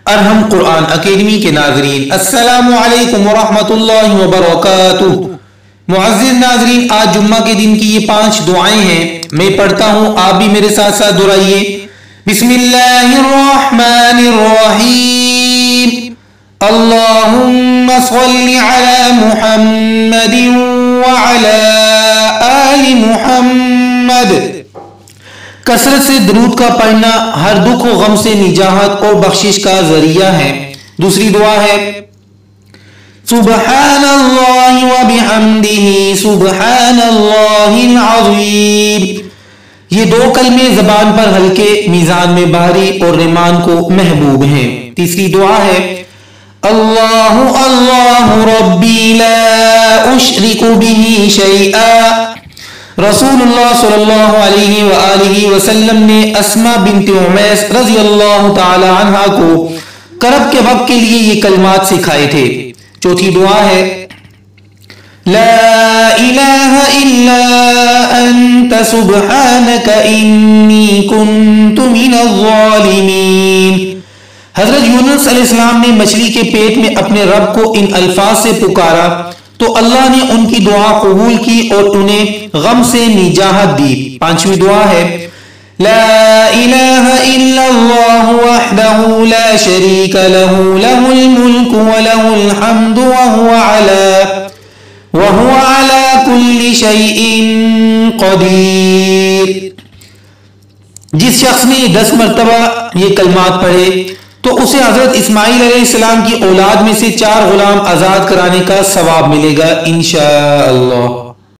ارحم قرآن academy کے ناظرین، السلام علیکم ورحمۃ اللہ وبرکاتہ۔ معزز ناظرین، آج جمعہ کے دن کی یہ 5 دعائیں ہیں، میں پڑھتا ہوں، آپ بھی میرے ساتھ ساتھ دہرائیے۔ بسم اللہ الرحمن الرحیم، اللہم صل علی محمد وعلی آل محمد۔ کثرت سے درود کا پڑھنا ہر دکھ و غم سے نجات اور بخشش کا ذریعہ ہے۔ دوسری دعا ہے سبحان اللہ وبحمدہ سبحان اللہ العظیم۔ یہ 2 کلمے زبان پر ہلکے، میزان میں بھاری اور ریمان کو محبوب ہیں۔ تیسری دعا ہے اللہ اللہ ربی لا اشرک بہ شیئا۔ رسول اللہ صلی اللہ علیہ وآلہ وسلم نے اسماء بنت عمیس رضی اللہ تعالی عنہ کو کرب کے وقت کے لیے یہ کلمات سکھائے تھے۔ چوتھی دعا ہے لا الہ الا انت سبحانک انی کنت من الظالمین۔ حضرت یونس علیہ السلام نے مچھلی کے پیٹ میں اپنے رب کو ان الفاظ سے پکارا تو اللہ نے ان کی دعا قبول کی اور انہیں غم سے نجات دی۔ 5ویں دعا ہے لا الہ الا اللہ وحدہ لا شریک لہ لہ الملک ولہ الحمد وہو علی کل شیء قدیر۔ جس شخص نے 10 مرتبہ یہ کلمات پڑھے تو اسے حضرت اسماعیل علیہ السلام کی اولاد میں سے 4 غلام آزاد کرانے کا ثواب ملے گا انشاءاللہ۔